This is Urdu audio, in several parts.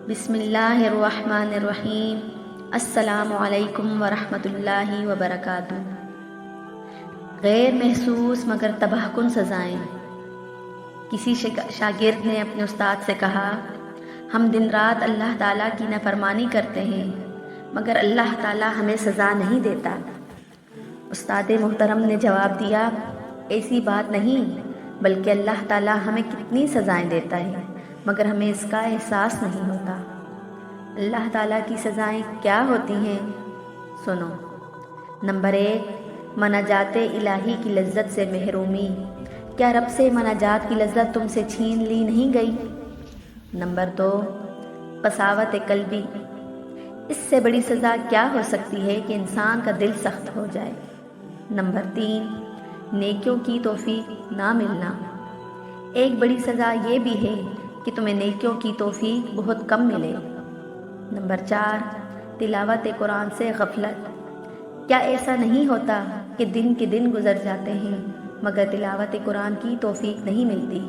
بسم اللہ الرحمن الرحیم۔ السلام علیکم ورحمۃ اللہ وبرکاتہ۔ غیر محسوس مگر تباہ کن سزائیں۔ کسی شاگرد نے اپنے استاد سے کہا، ہم دن رات اللہ تعالیٰ کی نافرمانی کرتے ہیں مگر اللہ تعالیٰ ہمیں سزا نہیں دیتا۔ استاد محترم نے جواب دیا، ایسی بات نہیں، بلکہ اللہ تعالیٰ ہمیں کتنی سزائیں دیتا ہے مگر ہمیں اس کا احساس نہیں ہوتا۔ اللہ تعالیٰ کی سزائیں کیا ہوتی ہیں؟ سنو۔ نمبر 1، مناجات الہی کی لذت سے محرومی۔ کیا رب سے مناجات کی لذت تم سے چھین لی نہیں گئی؟ نمبر 2، قساوت قلبی۔ اس سے بڑی سزا کیا ہو سکتی ہے کہ انسان کا دل سخت ہو جائے؟ نمبر 3، نیکیوں کی توفیق نہ ملنا۔ ایک بڑی سزا یہ بھی ہے کہ تمہیں نیکیوں کی توفیق بہت کم ملے۔ نمبر 4، تلاوت قرآن سے غفلت۔ کیا ایسا نہیں ہوتا کہ دن کے دن گزر جاتے ہیں مگر تلاوت قرآن کی توفیق نہیں ملتی،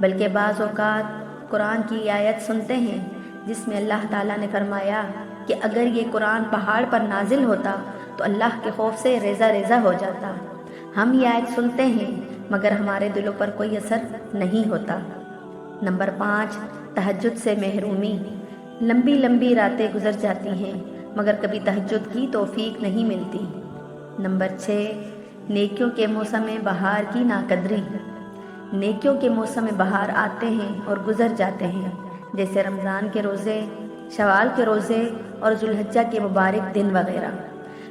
بلکہ بعض اوقات قرآن کی آیت سنتے ہیں جس میں اللہ تعالیٰ نے فرمایا کہ اگر یہ قرآن پہاڑ پر نازل ہوتا تو اللہ کے خوف سے ریزہ ریزہ ہو جاتا۔ ہم یہ آیت سنتے ہیں مگر ہمارے دلوں پر کوئی اثر نہیں ہوتا۔ نمبر 5، تہجد سے محرومی۔ لمبی لمبی راتیں گزر جاتی ہیں مگر کبھی تہجد کی توفیق نہیں ملتی۔ نمبر 6، نیکیوں کے موسم بہار کی ناقدری۔ نیکیوں کے موسم بہار آتے ہیں اور گزر جاتے ہیں، جیسے رمضان کے روزے، شوال کے روزے اور ذوالحجہ کے مبارک دن وغیرہ،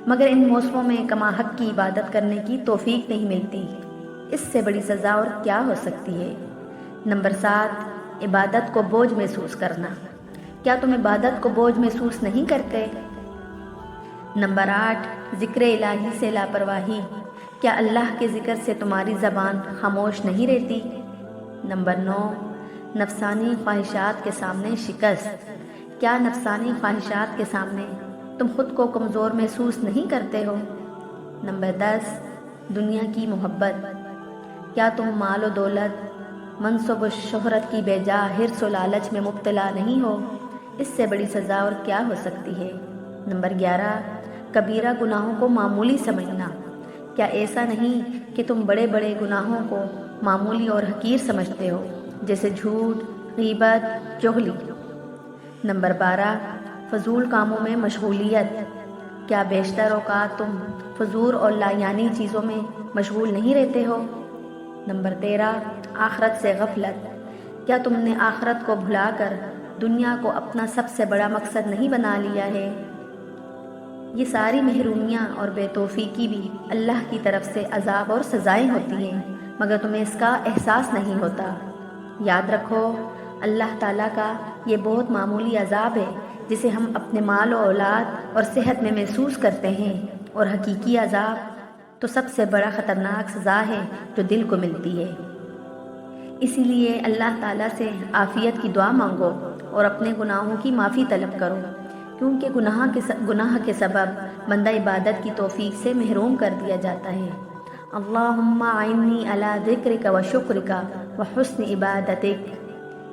مگر ان موسموں میں کما حق کی عبادت کرنے کی توفیق نہیں ملتی۔ اس سے بڑی سزا اور کیا ہو سکتی ہے؟ نمبر 7، عبادت کو بوجھ محسوس کرنا۔ کیا تم عبادت کو بوجھ محسوس نہیں کرتے؟ نمبر 8، ذکر الہی سے لاپرواہی۔ کیا اللہ کے ذکر سے تمہاری زبان خاموش نہیں رہتی؟ نمبر 9، نفسانی خواہشات کے سامنے شکست۔ کیا نفسانی خواہشات کے سامنے تم خود کو کمزور محسوس نہیں کرتے ہو؟ نمبر 10، دنیا کی محبت۔ کیا تم مال و دولت، منصب و شہرت کی بے جا حرص و لالچ میں مبتلا نہیں ہو؟ اس سے بڑی سزا اور کیا ہو سکتی ہے؟ نمبر 11، کبیرہ گناہوں کو معمولی سمجھنا۔ کیا ایسا نہیں کہ تم بڑے بڑے گناہوں کو معمولی اور حقیر سمجھتے ہو، جیسے جھوٹ، غیبت، چغلی؟ نمبر 12، فضول کاموں میں مشغولیت۔ کیا بیشتر اوقات تم فضول اور لایعنی چیزوں میں مشغول نہیں رہتے ہو؟ نمبر 13، آخرت سے غفلت۔ کیا تم نے آخرت کو بھلا کر دنیا کو اپنا سب سے بڑا مقصد نہیں بنا لیا ہے؟ یہ ساری محرومیاں اور بے توفیقی بھی اللہ کی طرف سے عذاب اور سزائیں ہوتی ہیں مگر تمہیں اس کا احساس نہیں ہوتا۔ یاد رکھو، اللہ تعالیٰ کا یہ بہت معمولی عذاب ہے جسے ہم اپنے مال و اولاد اور صحت میں محسوس کرتے ہیں، اور حقیقی عذاب تو سب سے بڑا خطرناک سزا ہے جو دل کو ملتی ہے۔ اسی لیے اللہ تعالیٰ سے عافیت کی دعا مانگو اور اپنے گناہوں کی معافی طلب کرو، کیونکہ گناہ کے سبب بندہ عبادت کی توفیق سے محروم کر دیا جاتا ہے۔ اللہم اعنی علی ذکرک و شکرک و حسن عبادتک۔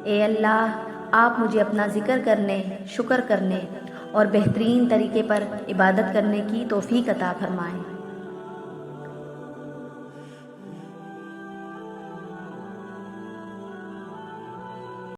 اے اللہ، آپ مجھے اپنا ذکر کرنے، شکر کرنے اور بہترین طریقے پر عبادت کرنے کی توفیق عطا فرمائیں۔